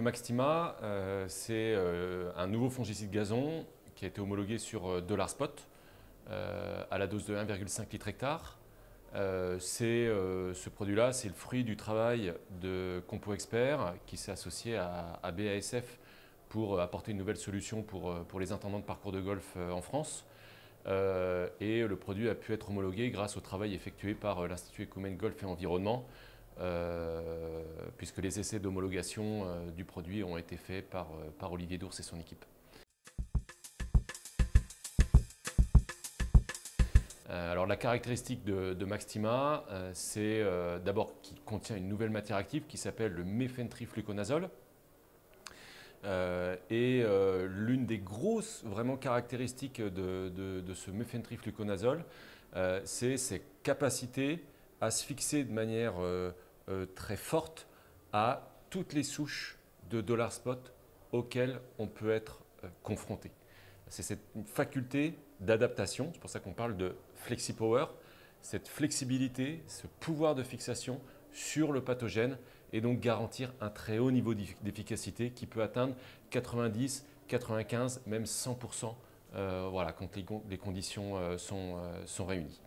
Maxtima, c'est un nouveau fongicide gazon qui a été homologué sur DollarSpot à la dose de 1,5 litre hectare. Ce produit-là, c'est le fruit du travail de Compo Expert qui s'est associé à BASF pour apporter une nouvelle solution pour les intendants de parcours de golf en France. Et le produit a pu être homologué grâce au travail effectué par l'Institut Ecomen Golf et Environnement, puisque les essais d'homologation du produit ont été faits par Olivier Dours et son équipe. Alors la caractéristique de Maxtima, c'est d'abord qu'il contient une nouvelle matière active qui s'appelle le méphentrifluconazole. L'une des grosses vraiment caractéristiques de ce méphentrifluconazole, c'est ses capacités à se fixer de manière très forte à toutes les souches de DollarSpot auxquelles on peut être confronté. C'est cette faculté d'adaptation, c'est pour ça qu'on parle de FlexiPower, cette flexibilité, ce pouvoir de fixation sur le pathogène et donc garantir un très haut niveau d'efficacité qui peut atteindre 90, 95, même 100% voilà, quand les conditions sont réunies.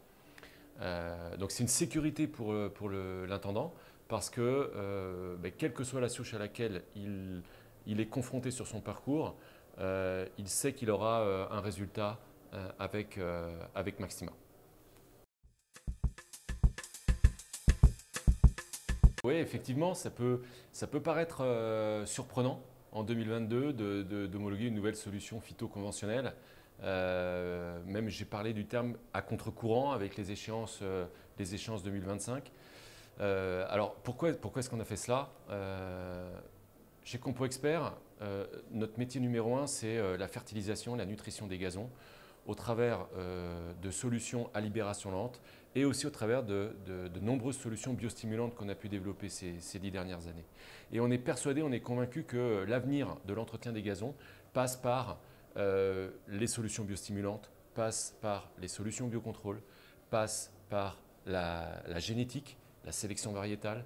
Donc c'est une sécurité pour l'intendant parce que quelle que soit la souche à laquelle il est confronté sur son parcours, il sait qu'il aura un résultat avec Maxtima. Oui, effectivement, ça peut paraître surprenant en 2022 d'homologuer une nouvelle solution phyto-conventionnelle. Même j'ai parlé du terme à contre-courant avec les échéances 2025. Alors pourquoi est-ce qu'on a fait cela? Chez Compo Expert, notre métier numéro 1, c'est la fertilisation, la nutrition des gazons au travers de solutions à libération lente et aussi au travers de nombreuses solutions biostimulantes qu'on a pu développer ces 10 dernières années. Et on est persuadé, on est convaincu que l'avenir de l'entretien des gazons passe par les solutions biostimulantes, passe par les solutions biocontrôle, passe par la génétique, la sélection variétale,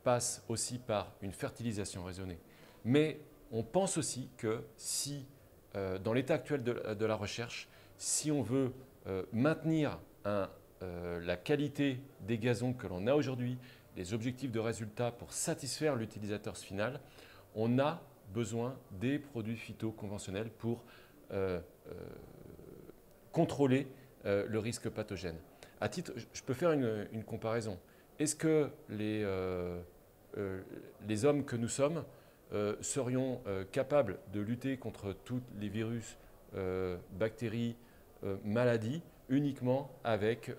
passe aussi par une fertilisation raisonnée. Mais on pense aussi que si, dans l'état actuel de la recherche, si on veut maintenir la qualité des gazons que l'on a aujourd'hui, les objectifs de résultat pour satisfaire l'utilisateur final, on a besoin des produits phyto conventionnels pour contrôler le risque pathogène. À titre, je peux faire une comparaison. Est-ce que les hommes que nous sommes serions capables de lutter contre tous les virus, bactéries, maladies uniquement avec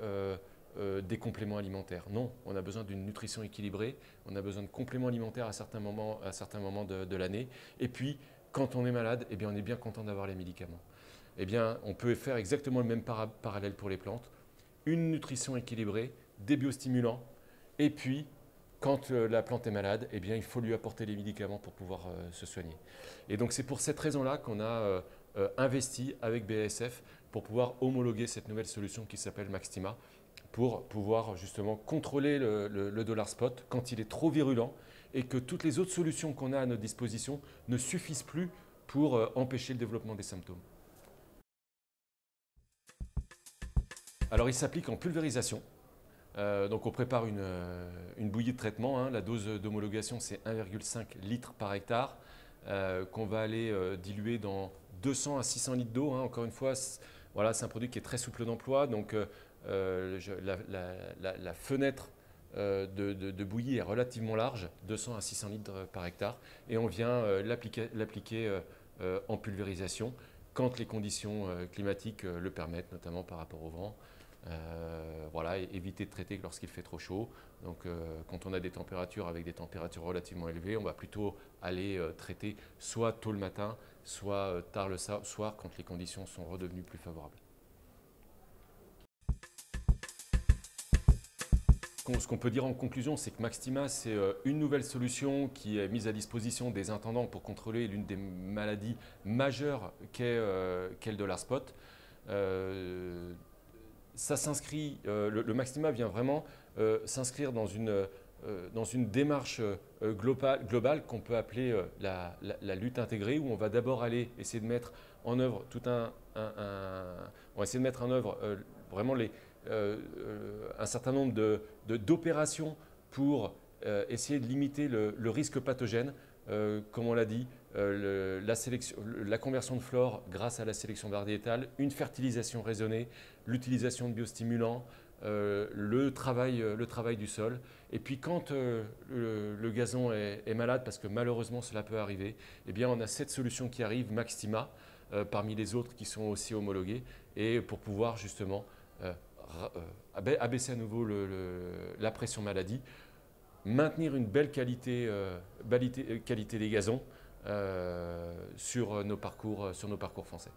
des compléments alimentaires? Non, on a besoin d'une nutrition équilibrée, on a besoin de compléments alimentaires à certains moments de l'année. Et puis, quand on est malade, eh bien, on est bien content d'avoir les médicaments. Eh bien, on peut faire exactement le même parallèle pour les plantes. Une nutrition équilibrée, des biostimulants, et puis, quand la plante est malade, eh bien, il faut lui apporter les médicaments pour pouvoir se soigner. Et donc, c'est pour cette raison-là qu'on a investi avec BASF pour pouvoir homologuer cette nouvelle solution qui s'appelle Maxtima, pour pouvoir justement contrôler le DollarSpot quand il est trop virulent et que toutes les autres solutions qu'on a à notre disposition ne suffisent plus pour empêcher le développement des symptômes. Alors, il s'applique en pulvérisation. Donc on prépare une bouillie de traitement, hein. La dose d'homologation c'est 1,5 litre par hectare qu'on va aller diluer dans 200 à 600 litres d'eau, hein. Encore une fois, voilà, c'est un produit qui est très souple d'emploi, donc la fenêtre de bouillie est relativement large, 200 à 600 litres par hectare, et on vient l'appliquer en pulvérisation quand les conditions climatiques le permettent, notamment par rapport au vent. Voilà, éviter de traiter lorsqu'il fait trop chaud. Donc quand on a des températures avec des températures relativement élevées, on va plutôt aller traiter soit tôt le matin, soit tard le soir quand les conditions sont redevenues plus favorables. Ce qu'on peut dire en conclusion, c'est que Maxtima, c'est une nouvelle solution qui est mise à disposition des intendants pour contrôler l'une des maladies majeures qu'est le DollarSpot. Ça s'inscrit, le Maxtima vient vraiment s'inscrire dans une dans une démarche globale qu'on peut appeler la lutte intégrée, où on va d'abord aller essayer de mettre en œuvre on va essayer de mettre en œuvre vraiment un certain nombre d'opérations pour essayer de limiter le risque pathogène, comme on l'a dit, la conversion de flore grâce à la sélection variétale, une fertilisation raisonnée, l'utilisation de biostimulants, le travail du sol. Et puis quand le gazon est malade, parce que malheureusement cela peut arriver, eh bien on a cette solution qui arrive, Maxtima, parmi les autres qui sont aussi homologués, et pour pouvoir justement abaisser à nouveau la pression maladie, maintenir une belle qualité des gazons sur nos parcours français.